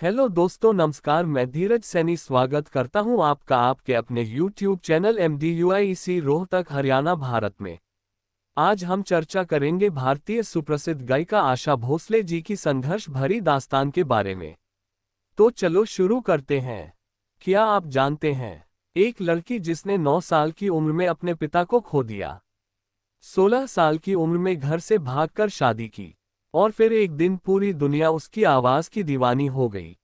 Hello दोस्तों, नमस्कार। मैं धीरज सैनी स्वागत करता हूं आपका आपके अपने YouTube channel MDUIC Rohtak, Haryana, Bharat में। आज हम चर्चा करेंगे भारतीय सुप्रसिद्ध गायिका आशा भोसले जी की संघर्ष भरी दास्तान के बारे में। तो चलो शुरू करते हैं। क्या आप जानते हैं, एक लड़की जिसने 9 साल की उम्र में अपने पिता को खो दिया, 16 साल की उम्र में घर से भागकर शादी की, और फिर एक दिन पूरी दुनिया उसकी आवाज की दीवानी हो गई।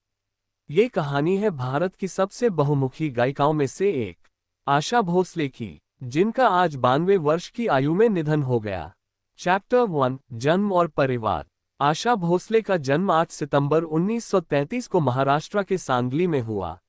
ये कहानी है भारत की सबसे बहुमुखी गायिकाओं में से एक, आशा भोसले की, जिनका आज 92 वर्ष की आयु में निधन हो गया। चैप्टर 1, जन्म और परिवार। आशा भोसले का जन्म 8 सितंबर 1933 को महाराष्ट्र के सांगली में हुआ।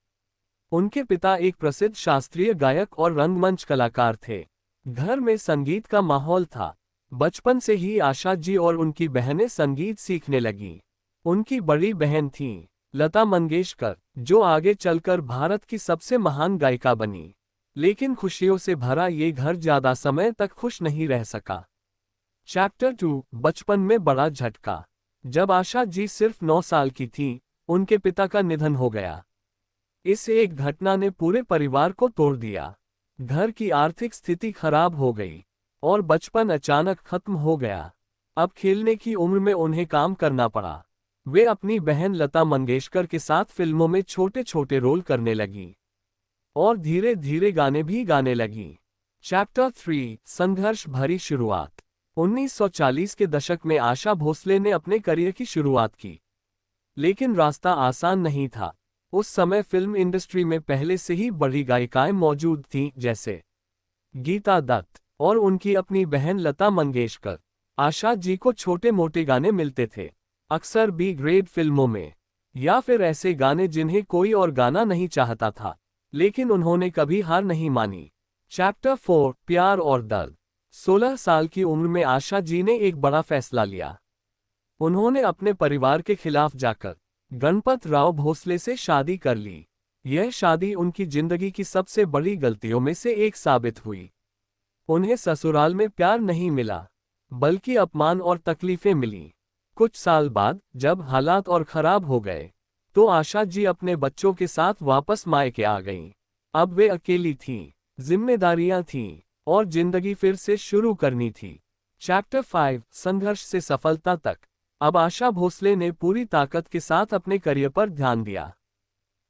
उनके पिता एक प्रसिद्ध शास्त्रीय गायक और रंगमंच कलाकार थे। घर में संगीत का माहौल था। बचपन से ही आशा जी और उनकी बहनें संगीत सीखने लगीं। उनकी बड़ी बहन थी लता मंगेशकर, जो आगे चलकर भारत की सबसे महान गायिका बनी। लेकिन खुशियों से भरा ये घर ज्यादा समय तक खुश नहीं रह सका। चैप्टर 2, बचपन में बड़ा झटका। जब आशा जी सिर्फ 9 साल की थी, उनके पिता का निधन हो गया। इस एक घटना ने पूरे परिवार को तोड़ दिया। घर की आर्थिक स्थिति खराब हो गई और बचपन अचानक खत्म हो गया। अब खेलने की उम्र में उन्हें काम करना पड़ा। वे अपनी बहन लता मंगेशकर के साथ फिल्मों में छोटे छोटे रोल करने लगी और धीरे धीरे गाने भी गाने लगी। चैप्टर 3, संघर्ष भरी शुरुआत। 1940 के दशक में आशा भोसले ने अपने करियर की शुरुआत की, लेकिन रास्ता आसान नहीं था। उस समय फिल्म इंडस्ट्री में पहले से ही बड़ी गायिकाएं मौजूद थीं, जैसे गीता दत्त और उनकी अपनी बहन लता मंगेशकर। आशा जी को छोटे मोटे गाने मिलते थे, अक्सर बी ग्रेड फिल्मों में, या फिर ऐसे गाने जिन्हें कोई और गाना नहीं चाहता था। लेकिन उन्होंने कभी हार नहीं मानी। चैप्टर 4, प्यार और दर्द। 16 साल की उम्र में आशा जी ने एक बड़ा फैसला लिया। उन्होंने अपने परिवार के खिलाफ जाकर गणपत राव भोसले से शादी कर ली। यह शादी उनकी जिंदगी की सबसे बड़ी गलतियों में से एक साबित हुई। उन्हें ससुराल में प्यार नहीं मिला, बल्कि अपमान और तकलीफें मिलीं। कुछ साल बाद जब हालात और खराब हो गए, तो आशा जी अपने बच्चों के साथ वापस मायके आ गईं। अब वे अकेली थीं, जिम्मेदारियां थीं, और जिंदगी फिर से शुरू करनी थी। चैप्टर 5, संघर्ष से सफलता तक। अब आशा भोसले ने पूरी ताकत के साथ अपने करियर पर ध्यान दिया।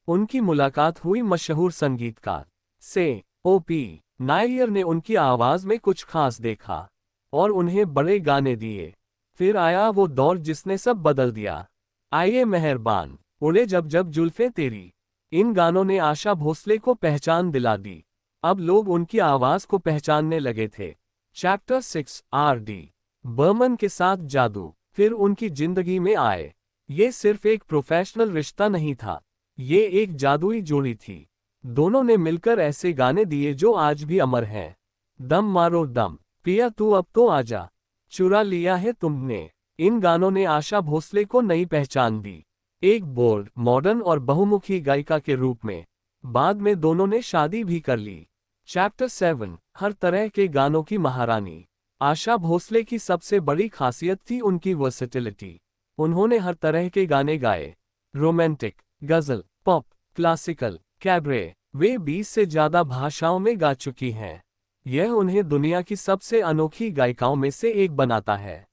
उनकी मुलाकात हुई मशहूर संगीतकार से O.P. नायर ने उनकी आवाज में कुछ खास देखा और उन्हें बड़े गाने दिए। फिर आया वो दौर जिसने सब बदल दिया। आइए मेहरबान, उड़े जब जब जुल्फे तेरी। इन गानों ने आशा भोसले को पहचान दिला दी। अब लोग उनकी आवाज को पहचानने लगे थे। Chapter 6, R.D. बर्मन के साथ जादू। फिर उनकी जिंदगी में आए। ये सिर्फ एक प्रोफेशनल रिश्ता नहीं था, ये एक जादुई जोड़ी थी। दोनों ने मिलकर ऐसे गाने दिए जो आज भी अमर हैं। दम मारो दम, पिया तू अब तो आजा, चुरा लिया है तुमने। इन गानों ने आशा भोसले को नई पहचान दी, एक बोल्ड, मॉडर्न और बहुमुखी गायिका के रूप में। बाद में दोनों ने शादी भी कर ली। चैप्टर 7, हर तरह के गानों की महारानी। आशा भोसले की सबसे बड़ी खासियत थी उनकी वर्सेटिलिटी। उन्होंने हर तरह के गाने गाए, रोमांटिक, गजल, पॉप, क्लासिकल, कैबरे। वे 20 से ज्यादा भाषाओं में गा चुकी हैं। यह उन्हें दुनिया की सबसे अनोखी गायिकाओं में से एक बनाता है।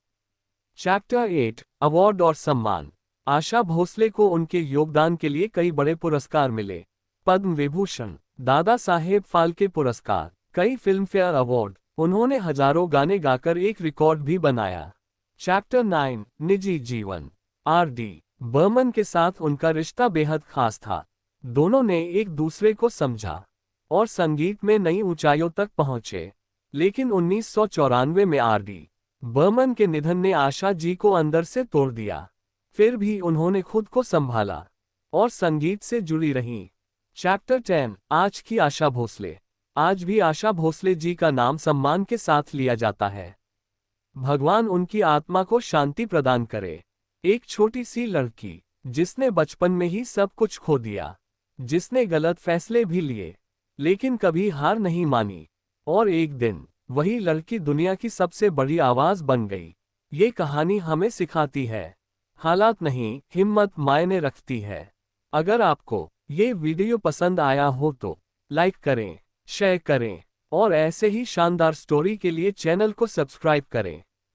चैप्टर 8, अवार्ड और सम्मान। आशा भोसले को उनके योगदान के लिए कई बड़े पुरस्कार मिले। पद्म विभूषण, दादा साहेब फाल्के पुरस्कार, कई फिल्मफेयर अवार्ड। उन्होंने हजारों गाने गाकर एक रिकॉर्ड भी बनाया। चैप्टर 9, निजी जीवन। R.D. बर्मन के साथ उनका रिश्ता बेहद खास था। दोनों ने एक दूसरे को समझा और संगीत में नई ऊंचाइयों तक पहुंचे। लेकिन 1994 में R.D. बर्मन के निधन ने आशा जी को अंदर से तोड़ दिया। फिर भी उन्होंने खुद को संभाला और संगीत से जुड़ी रहीं। चैप्टर 10, आज की आशा भोसले। आज भी आशा भोसले जी का नाम सम्मान के साथ लिया जाता है। भगवान उनकी आत्मा को शांति प्रदान करे। एक छोटी सी लड़की, जिसने बचपन में ही सब कुछ खो दिया, जिसने गलत फैसले भी लिए, लेकिन कभी हार नहीं मानी, और एक दिन वही लड़की दुनिया की सबसे बड़ी आवाज बन गई। ये कहानी हमें सिखाती है, हालात नहीं, हिम्मत मायने रखती है। अगर आपको ये वीडियो पसंद आया हो तो लाइक करें, शेयर करें और ऐसे ही शानदार स्टोरी के लिए चैनल को सब्सक्राइब करें।